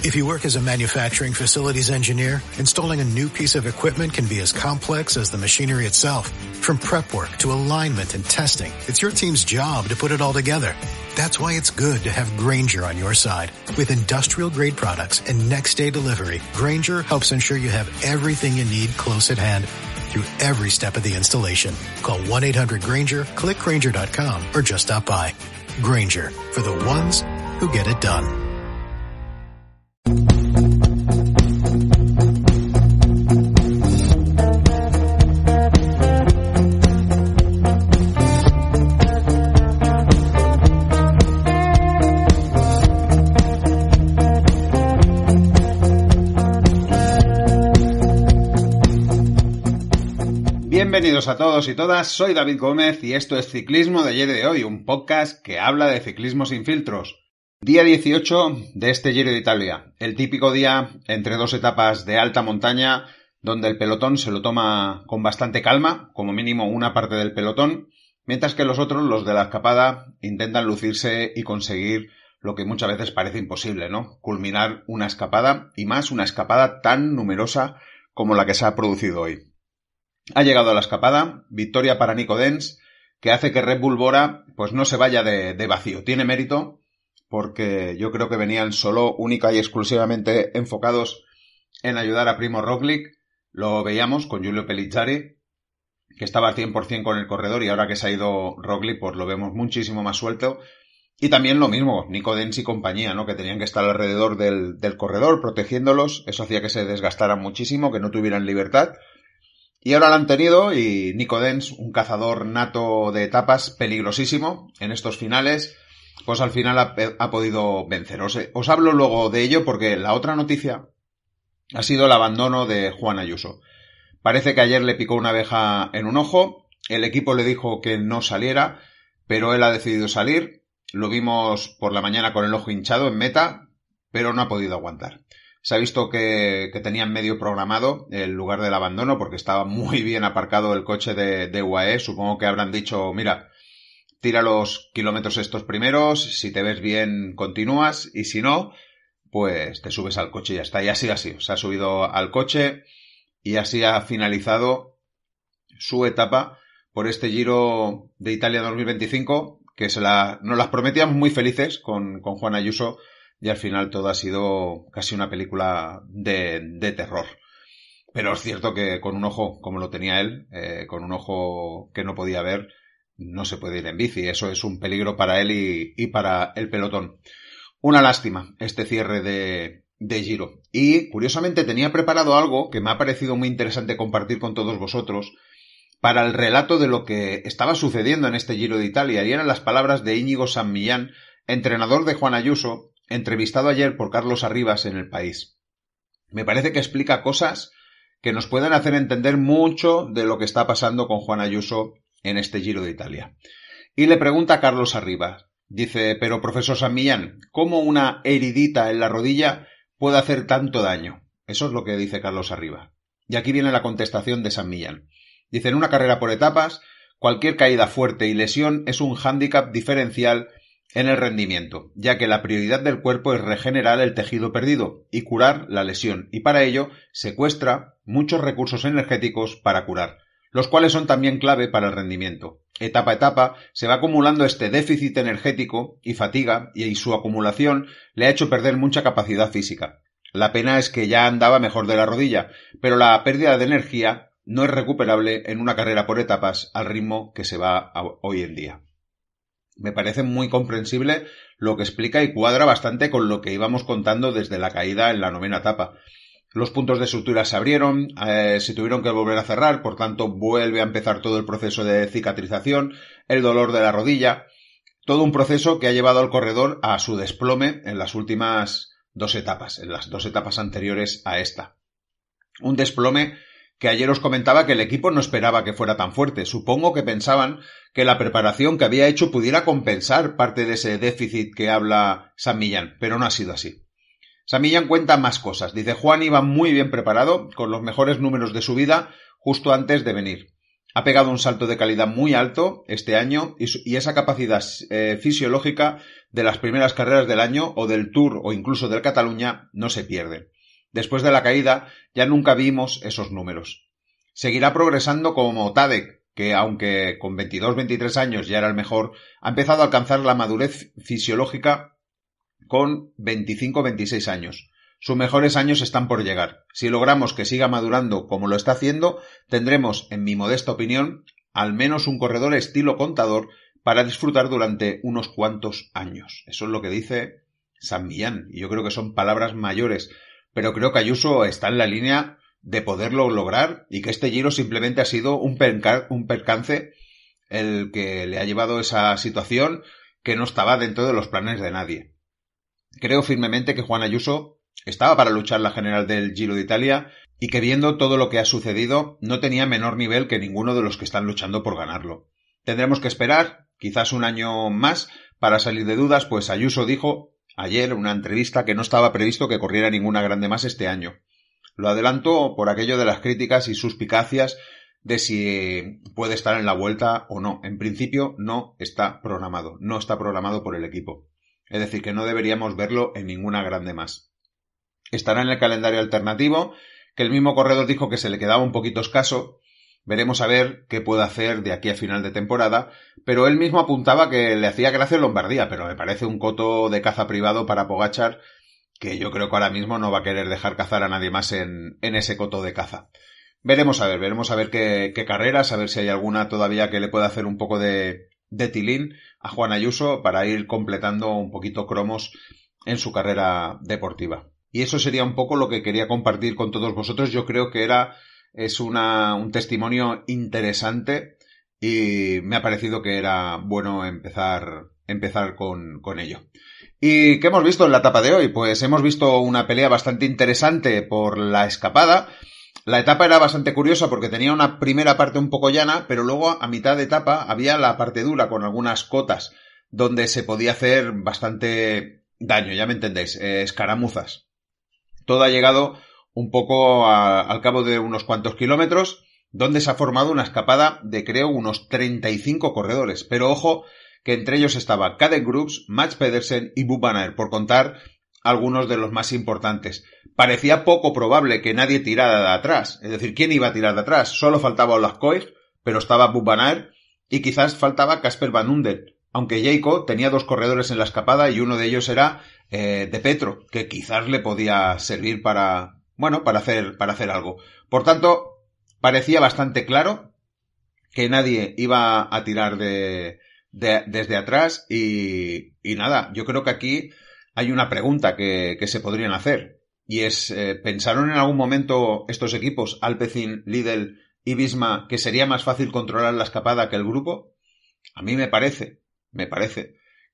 If you work as a manufacturing facilities engineer, installing a new piece of equipment can be as complex as the machinery itself. From prep work to alignment and testing, it's your team's job to put it all together. That's why it's good to have Grainger on your side. With industrial-grade products and next-day delivery, Grainger helps ensure you have everything you need close at hand through every step of the installation. Call 1-800-GRAINGER, click Grainger.com, or just stop by. Grainger, for the ones who get it done. Bienvenidos a todos y todas, soy David Gómez y esto es Ciclismo de ayer y de hoy, un podcast que habla de ciclismo sin filtros. Día 18 de este Giro de Italia, el típico día entre dos etapas de alta montaña donde el pelotón se lo toma con bastante calma, como mínimo una parte del pelotón, mientras que los otros, los de la escapada, intentan lucirse y conseguir lo que muchas veces parece imposible, ¿no? Culminar una escapada y más una escapada tan numerosa como la que se ha producido hoy. Ha llegado a la escapada, victoria para Nico Denz, que hace que Red Bull Bora pues no se vaya de vacío. Tiene mérito porque yo creo que venían solo, única y exclusivamente enfocados en ayudar a Primo Roglic. Lo veíamos con Giulio Pellizzari, que estaba al 100% con el corredor y ahora que se ha ido Roglic pues lo vemos muchísimo más suelto. Y también lo mismo, Nico Denz y compañía, ¿no? Que tenían que estar alrededor del corredor protegiéndolos. Eso hacía que se desgastaran muchísimo, que no tuvieran libertad. Y ahora lo han tenido y Nico Denz, un cazador nato de etapas, peligrosísimo en estos finales, pues al final ha podido vencer. Os hablo luego de ello porque la otra noticia ha sido el abandono de Juan Ayuso. Parece que ayer le picó una abeja en un ojo, el equipo le dijo que no saliera, pero él ha decidido salir. Lo vimos por la mañana con el ojo hinchado en meta, pero no ha podido aguantar. Se ha visto que tenían medio programado el lugar del abandono porque estaba muy bien aparcado el coche de UAE. Supongo que habrán dicho, mira, tira los kilómetros estos primeros, si te ves bien continúas y si no, pues te subes al coche y ya está. Y así, se ha subido al coche y así ha finalizado su etapa por este Giro de Italia 2025 que nos las prometíamos muy felices con Juan Ayuso. Y al final todo ha sido casi una película de terror. Pero es cierto que con un ojo, como lo tenía él, con un ojo que no podía ver, no se puede ir en bici. Eso es un peligro para él y para el pelotón. Una lástima este cierre de Giro. Y curiosamente tenía preparado algo que me ha parecido muy interesante compartir con todos vosotros para el relato de lo que estaba sucediendo en este Giro de Italia. Y eran las palabras de Íñigo San Millán, entrenador de Juan Ayuso, entrevistado ayer por Carlos Arribas en El País. Me parece que explica cosas que nos pueden hacer entender mucho de lo que está pasando con Juan Ayuso en este Giro de Italia. Y le pregunta a Carlos Arribas, dice, pero profesor San Millán, ¿cómo una heridita en la rodilla puede hacer tanto daño? Eso es lo que dice Carlos Arribas. Y aquí viene la contestación de San Millán. Dice, en una carrera por etapas, cualquier caída fuerte y lesión es un hándicap diferencial en el rendimiento, ya que la prioridad del cuerpo es regenerar el tejido perdido y curar la lesión, y para ello secuestra muchos recursos energéticos para curar, los cuales son también clave para el rendimiento. Etapa a etapa se va acumulando este déficit energético y fatiga, y su acumulación le ha hecho perder mucha capacidad física. La pena es que ya andaba mejor de la rodilla, pero la pérdida de energía no es recuperable en una carrera por etapas al ritmo que se va hoy en día. Me parece muy comprensible lo que explica y cuadra bastante con lo que íbamos contando desde la caída en la 9ª etapa. Los puntos de sutura se abrieron, se tuvieron que volver a cerrar, por tanto vuelve a empezar todo el proceso de cicatrización, el dolor de la rodilla, todo un proceso que ha llevado al corredor a su desplome en las últimas 2 etapas, en las 2 etapas anteriores a esta. Un desplome que ayer os comentaba que el equipo no esperaba que fuera tan fuerte. Supongo que pensaban que la preparación que había hecho pudiera compensar parte de ese déficit que habla San Millán, pero no ha sido así. San Millán cuenta más cosas. Dice, Juan iba muy bien preparado, con los mejores números de su vida, justo antes de venir. ha pegado un salto de calidad muy alto este año y esa capacidad fisiológica de las primeras carreras del año o del Tour o incluso del Cataluña no se pierde. Después de la caída ya nunca vimos esos números. Seguirá progresando como Tadej, que aunque con 22-23 años ya era el mejor, ha empezado a alcanzar la madurez fisiológica con 25-26 años. Sus mejores años están por llegar. Si logramos que siga madurando como lo está haciendo, tendremos, en mi modesta opinión, al menos un corredor estilo Contador para disfrutar durante unos cuantos años. Eso es lo que dice San Millán, y yo creo que son palabras mayores, pero creo que Ayuso está en la línea de poderlo lograr y que este Giro simplemente ha sido un percance el que le ha llevado a esa situación que no estaba dentro de los planes de nadie. Creo firmemente que Juan Ayuso estaba para luchar la general del Giro de Italia y que viendo todo lo que ha sucedido no tenía menor nivel que ninguno de los que están luchando por ganarlo. Tendremos que esperar quizás un año más para salir de dudas, pues Ayuso dijo ayer en una entrevista que no estaba previsto que corriera ninguna grande más este año. Lo adelantó por aquello de las críticas y suspicacias de si puede estar en la Vuelta o no. En principio no está programado por el equipo. Es decir, que no deberíamos verlo en ninguna grande más. Estará en el calendario alternativo, que el mismo corredor dijo que se le quedaba un poquito escaso. Veremos a ver qué puede hacer de aquí a final de temporada, pero él mismo apuntaba que le hacía gracia en Lombardía, pero me parece un coto de caza privado para Pogačar, que yo creo que ahora mismo no va a querer dejar cazar a nadie más en ese coto de caza. Veremos a ver qué carreras, a ver si hay alguna todavía que le pueda hacer un poco de tilín a Juan Ayuso para ir completando un poquito cromos en su carrera deportiva. Y eso sería un poco lo que quería compartir con todos vosotros. Yo creo que es un testimonio interesante y me ha parecido que era bueno empezar con ello. ¿Y qué hemos visto en la etapa de hoy? Pues hemos visto una pelea bastante interesante por la escapada. La etapa era bastante curiosa porque tenía una primera parte un poco llana, pero luego a mitad de etapa había la parte dura con algunas cotas donde se podía hacer bastante daño, ya me entendéis, escaramuzas. Todo ha llegado un poco al cabo de unos cuantos kilómetros, donde se ha formado una escapada de creo unos 35 corredores. Pero ojo, que entre ellos estaba Caden Groups, Mats Pedersen y Wout van Aert, por contar algunos de los más importantes. Parecía poco probable que nadie tirara de atrás. Es decir, ¿quién iba a tirar de atrás? Solo faltaba Olaf Koig, pero estaba Wout van Aert y quizás faltaba Casper Van Unden. Aunque Jayco tenía dos corredores en la escapada y uno de ellos era De Petro, que quizás le podía servir para hacer algo. Por tanto, parecía bastante claro que nadie iba a tirar desde atrás y nada, yo creo que aquí hay una pregunta que se podrían hacer y es, ¿pensaron en algún momento estos equipos, Alpecin, Lidl y Visma, que sería más fácil controlar la escapada que el grupo? A mí me parece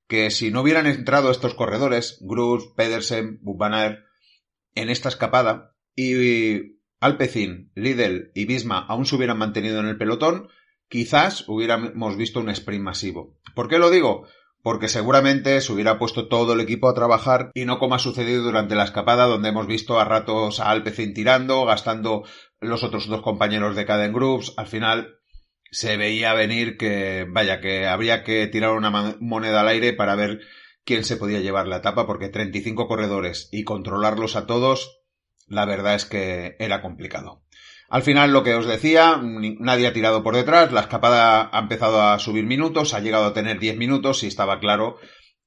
que si no hubieran entrado estos corredores, Groups, Pedersen, Wout van Aert, en esta escapada, y Alpecin, Lidl y Visma aún se hubieran mantenido en el pelotón, quizás hubiéramos visto un sprint masivo. ¿Por qué lo digo? Porque seguramente se hubiera puesto todo el equipo a trabajar y no como ha sucedido durante la escapada, donde hemos visto a ratos a Alpecin tirando, gastando los otros dos compañeros de Caden Groups. Al final se veía venir que habría que tirar una moneda al aire para ver quién se podía llevar la etapa, porque 35 corredores y controlarlos a todos, la verdad es que era complicado. Al final, lo que os decía, nadie ha tirado por detrás, la escapada ha empezado a subir minutos, ha llegado a tener 10 minutos y estaba claro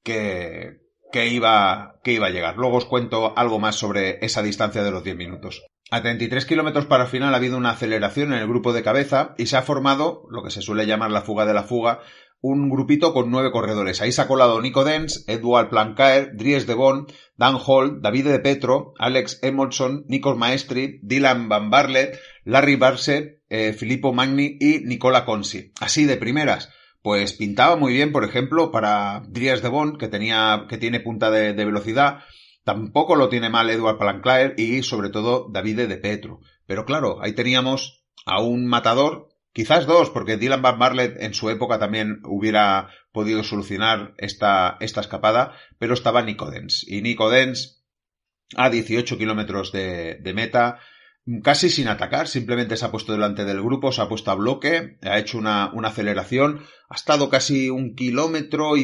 que iba a llegar. Luego os cuento algo más sobre esa distancia de los 10 minutos. A 33 kilómetros para el final ha habido una aceleración en el grupo de cabeza y se ha formado, lo que se suele llamar la fuga de la fuga, un grupito con 9 corredores. Ahí se ha colado Nico Dens, Edouard Plancaer, Dries de Bon, Dan Hall, David de Petro, Alex Emolson, Nikos Maestri, Dylan Van Barle, Larry Barset, Filippo Magni y Nicola Consi. Así de primeras, pues pintaba muy bien, por ejemplo, para Dries de Bon, que tiene punta de velocidad. Tampoco lo tiene mal Edouard Plancaer y sobre todo David de Petro. Pero claro, ahí teníamos a un matador, quizás dos, porque Dylan Van Barle en su época también hubiera podido solucionar esta escapada, pero estaba Nico Dens. Y Nico Dens, a 18 kilómetros de meta, casi sin atacar, simplemente se ha puesto delante del grupo, se ha puesto a bloque, ha hecho una aceleración, ha estado casi 1,5 kilómetros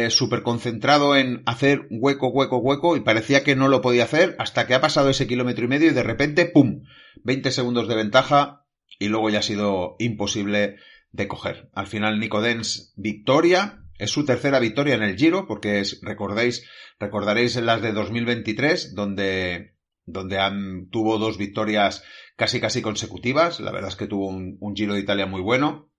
súper concentrado en hacer hueco y parecía que no lo podía hacer hasta que ha pasado ese 1,5 kilómetros y de repente, ¡pum!, 20 segundos de ventaja y luego ya ha sido imposible de coger. Al final Nico Dens, victoria, es su tercera victoria en el Giro, porque recordaréis en las de 2023, donde tuvo 2 victorias casi consecutivas. La verdad es que tuvo un Giro de Italia muy bueno.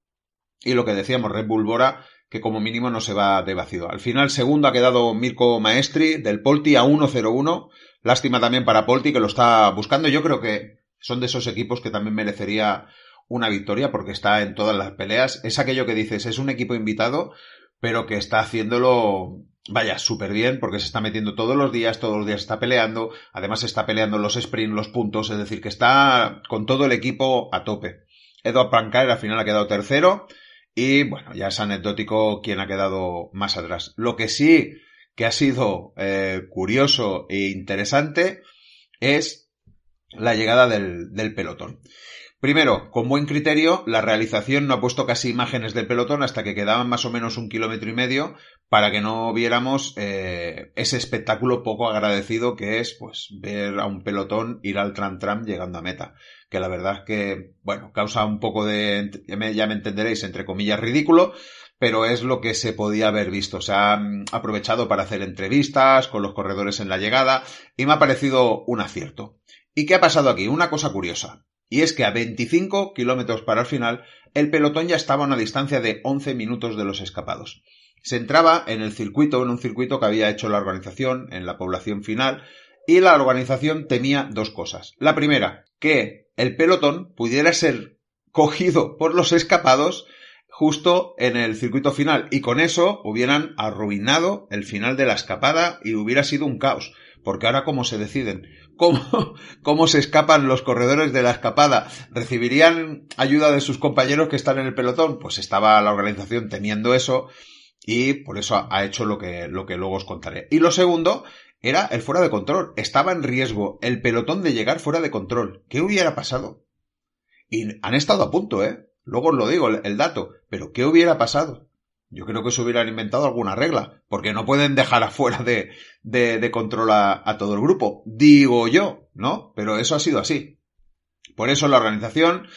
Y lo que decíamos, Red Bull Bora, que como mínimo no se va de vacío. Al final, segundo ha quedado Mirko Maestri del Polti a 1:01. Lástima también para Polti, que lo está buscando. Yo creo que son de esos equipos que también merecería una victoria porque está en todas las peleas. Es aquello que dices, es un equipo invitado, pero que está haciéndolo, vaya, súper bien, porque se está metiendo todos los días está peleando, además está peleando los sprints, los puntos, es decir, que está con todo el equipo a tope. Edward Pancar al final ha quedado tercero, y bueno, ya es anecdótico quién ha quedado más atrás. Lo que sí que ha sido curioso e interesante es la llegada del pelotón. Primero, con buen criterio, la realización no ha puesto casi imágenes del pelotón hasta que quedaban más o menos 1,5 kilómetros para que no viéramos ese espectáculo poco agradecido que es pues ver a un pelotón ir al tram llegando a meta. Que la verdad es que, bueno, causa un poco de, ya me entenderéis, entre comillas, ridículo, pero es lo que se podía haber visto. Se ha aprovechado para hacer entrevistas con los corredores en la llegada y me ha parecido un acierto. ¿Y qué ha pasado aquí? Una cosa curiosa. Y es que a 25 kilómetros para el final, el pelotón ya estaba a una distancia de 11 minutos de los escapados. Se entraba en un circuito que había hecho la organización en la población final, y la organización temía 2 cosas. La primera, que el pelotón pudiera ser cogido por los escapados justo en el circuito final, y con eso hubieran arruinado el final de la escapada y hubiera sido un caos. Porque ahora, ¿cómo se deciden? ¿Cómo se escapan los corredores de la escapada? ¿Recibirían ayuda de sus compañeros que están en el pelotón? Pues estaba la organización temiendo eso y por eso ha hecho lo que luego os contaré. Y lo segundo era el fuera de control. Estaba en riesgo el pelotón de llegar fuera de control. ¿Qué hubiera pasado? Y han estado a punto, Luego os lo digo, el dato. Pero ¿qué hubiera pasado? Yo creo que se hubieran inventado alguna regla, porque no pueden dejar afuera de control a todo el grupo. Digo yo, ¿no? Pero eso ha sido así. Por eso la organización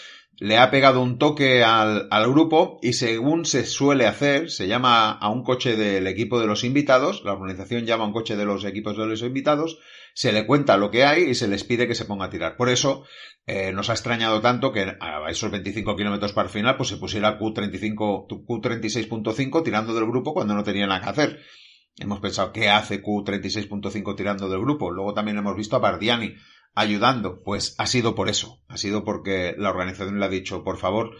le ha pegado un toque al grupo y según se suele hacer, se llama a un coche del equipo de los invitados, la organización llama a un coche de los equipos de los invitados, se le cuenta lo que hay y se les pide que se ponga a tirar. Por eso nos ha extrañado tanto que a esos 25 kilómetros para el final pues se pusiera Q36.5 tirando del grupo cuando no tenía nada que hacer. Hemos pensado, ¿qué hace Q36.5 tirando del grupo? Luego también hemos visto a Bardiani ayudando. Pues ha sido por eso. Ha sido porque la organización le ha dicho, por favor,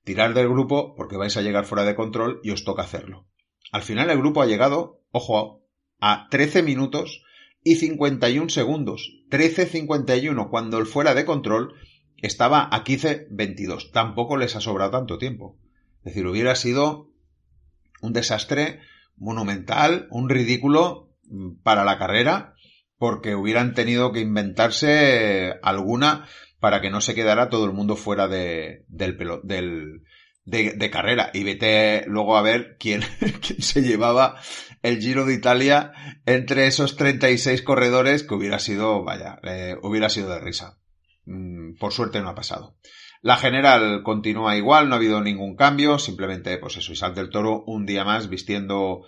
tirad del grupo porque vais a llegar fuera de control y os toca hacerlo. Al final el grupo ha llegado, ojo, a 13 minutos y 51 segundos. 13:51 cuando el fuera de control estaba a 15:22. Tampoco les ha sobrado tanto tiempo. Es decir, hubiera sido un desastre monumental, un ridículo para la carrera, porque hubieran tenido que inventarse alguna para que no se quedara todo el mundo fuera de carrera. Y vete luego a ver quién se llevaba el Giro de Italia entre esos 36 corredores, que hubiera sido de risa. Por suerte no ha pasado. La general continúa igual, no ha habido ningún cambio, simplemente pues eso, Isaac del Toro un día más vistiendo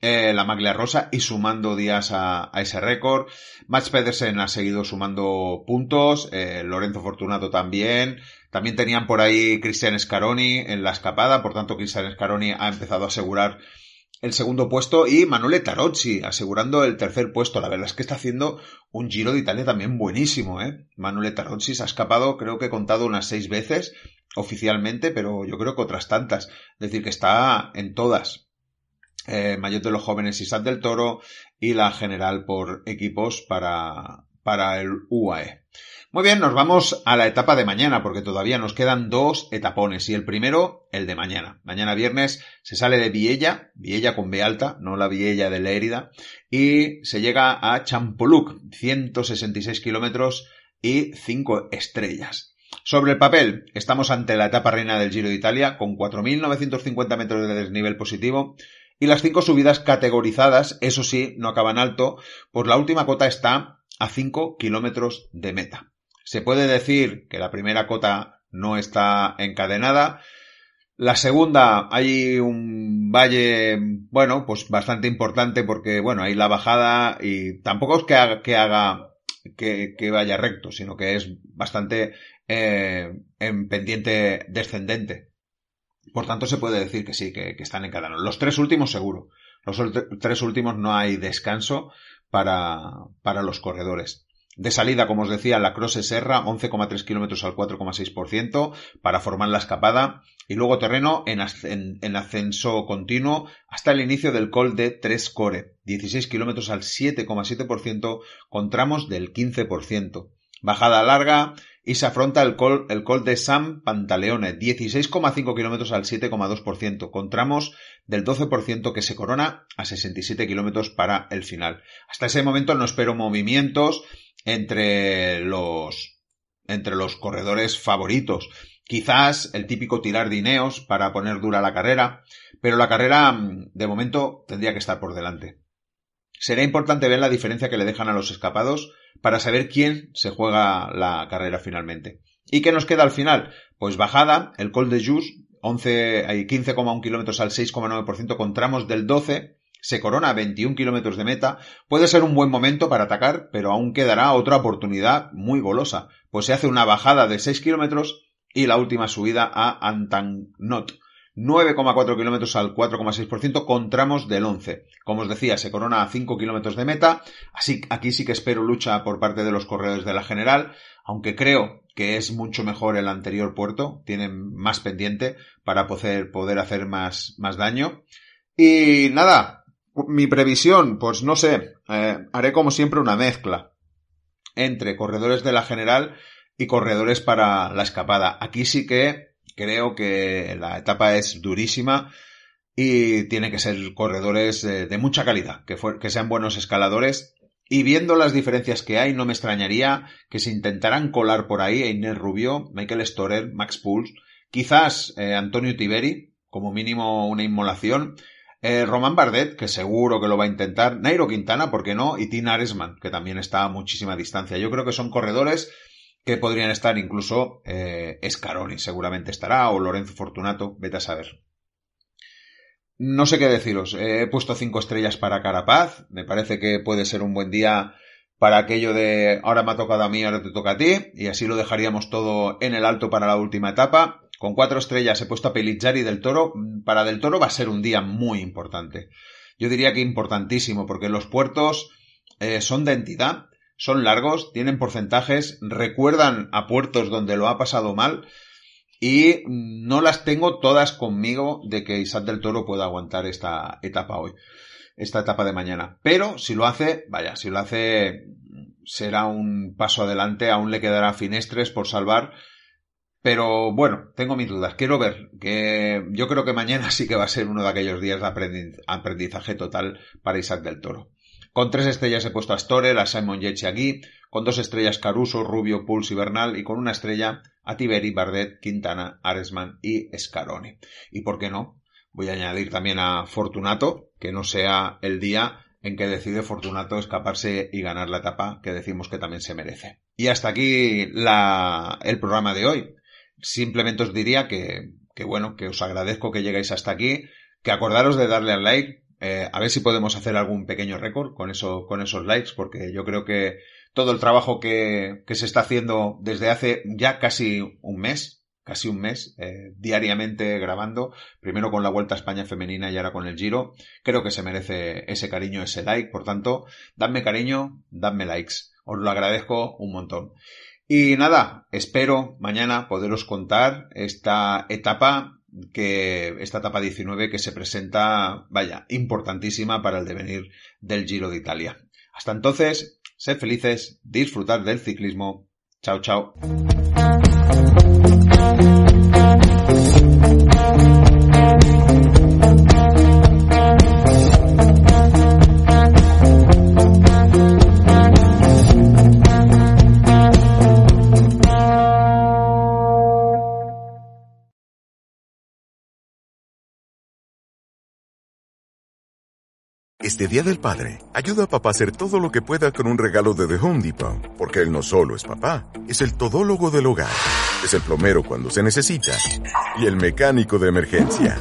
la maglia rosa y sumando días a ese récord. Mats Pedersen ha seguido sumando puntos, Lorenzo Fortunato también tenían por ahí Cristian Scaroni en la escapada, por tanto Cristian Scaroni ha empezado a asegurar el segundo puesto y Manuele Tarozzi asegurando el tercer puesto. La verdad es que está haciendo un Giro de Italia también buenísimo, Manuele Tarozzi se ha escapado, creo que he contado unas 6 veces oficialmente, pero yo creo que otras tantas. Es decir, que está en todas. Mayor de los jóvenes Isaac del Toro y la general por equipos para el UAE. Muy bien, nos vamos a la etapa de mañana porque todavía nos quedan 2 etapones y el primero, el de mañana. Mañana viernes se sale de Viella con B alta, no la Viella de Lérida, y se llega a Champoluc, 166 kilómetros y 5 estrellas. Sobre el papel, estamos ante la etapa reina del Giro de Italia con 4.950 metros de desnivel positivo y las 5 subidas categorizadas, eso sí, no acaban alto, pues la última cota está a 5 kilómetros de meta. Se puede decir que la primera cota no está encadenada. La segunda, hay un valle, bueno, pues bastante importante porque, bueno, hay la bajada y tampoco es que vaya recto, sino que es bastante en pendiente descendente. Por tanto, se puede decir que sí, que están encadenados. Los 3 últimos seguro. Los 3 últimos no hay descanso para los corredores. De salida, como os decía, la Croce Serra, 11,3 kilómetros al 4,6% para formar la escapada. Y luego terreno en ascenso continuo hasta el inicio del Col de Tres Core, 16 kilómetros al 7,7% con tramos del 15%. Bajada larga y se afronta el Col de San Pantaleone, 16,5 kilómetros al 7,2%, con tramos del 12% que se corona a 67 kilómetros para el final. Hasta ese momento no espero movimientos entre los corredores favoritos. Quizás el típico tirar de Ineos para poner dura la carrera, pero la carrera de momento tendría que estar por delante. Será importante ver la diferencia que le dejan a los escapados para saber quién se juega la carrera finalmente. ¿Y qué nos queda al final? Pues bajada, el Col de Jus, 15,1 kilómetros al 6,9% con tramos del 12%, se corona a 21 kilómetros de meta. Puede ser un buen momento para atacar, pero aún quedará otra oportunidad muy golosa, pues se hace una bajada de 6 kilómetros y la última subida a Antagnot, 9,4 kilómetros al 4,6% con tramos del 11. Como os decía, se corona a 5 kilómetros de meta. Así, aquí sí que espero lucha por parte de los corredores de la general, aunque creo que es mucho mejor el anterior puerto, tienen más pendiente para poder hacer más daño. Y nada, mi previsión, pues no sé, haré como siempre una mezcla entre corredores de la general y corredores para la escapada. Aquí sí que creo que la etapa es durísima y tiene que ser corredores de mucha calidad, que sean buenos escaladores. Y viendo las diferencias que hay, no me extrañaría que se intentaran colar por ahahí Einer Rubio, Michael Storer, Max Puls, quizás Antonio Tiberi, como mínimo una inmolación, Romain Bardet, que seguro que lo va a intentar, Nairo Quintana, ¿por qué no? Y Tim Aresman, que también está a muchísima distancia. Yo creo que son corredores que podrían estar incluso Scaroni, seguramente estará, o Lorenzo Fortunato, vete a saber. No sé qué deciros, he puesto 5 estrellas para Carapaz, me parece que puede ser un buen día para aquello de ahora me ha tocado a mí, ahora te toca a ti, y así lo dejaríamos todo en el alto para la última etapa. Con 4 estrellas he puesto a Pellizzari Del Toro. Para Del Toro va a ser un día muy importante. Yo diría que importantísimo, porque los puertos son de entidad, son largos, tienen porcentajes, recuerdan a puertos donde lo ha pasado mal y no las tengo todas conmigo de que Isaac Del Toro pueda aguantar esta etapa hoy, esta etapa de mañana. Pero si lo hace, será un paso adelante, aún le quedará Finestres por salvar. Pero bueno, tengo mis dudas. Quiero ver, que yo creo que mañana sí que va a ser uno de aquellos días de aprendizaje total para Isaac Del Toro. Con 3 estrellas he puesto a Storer, a Simon Yates y a Guy, con 2 estrellas Caruso, Rubio, Puls y Bernal, y con 1 estrella a Tiberi, Bardet, Quintana, Aresman y Scaroni. Y por qué no, voy a añadir también a Fortunato, que no sea el día en que decide Fortunato escaparse y ganar la etapa que decimos que también se merece. Y hasta aquí el programa de hoy. Simplemente os diría que bueno, que os agradezco que lleguéis hasta aquí, que acordaros de darle al like, a ver si podemos hacer algún pequeño récord con esos likes, porque yo creo que todo el trabajo que se está haciendo desde hace ya casi un mes, diariamente grabando, primero con la Vuelta a España femenina y ahora con el Giro, creo que se merece ese cariño, ese like. Por tanto, dadme cariño, dadme likes, os lo agradezco un montón. Y nada, espero mañana poderos contar esta etapa 19 que se presenta, importantísima para el devenir del Giro de Italia. Hasta entonces, sed felices, disfrutad del ciclismo. Chao, chao. Este Día del Padre, ayuda a papá a hacer todo lo que pueda con un regalo de The Home Depot, porque él no solo es papá, es el todólogo del hogar, es el plomero cuando se necesita y el mecánico de emergencia.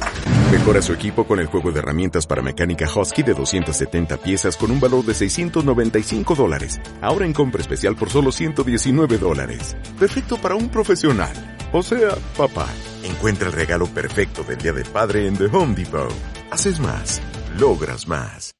Mejora su equipo con el juego de herramientas para mecánica Husky de 270 piezas con un valor de $695. Ahora en compra especial por solo $119. Perfecto para un profesional, o sea, papá. Encuentra el regalo perfecto del Día del Padre en The Home Depot. Haces más, logras más.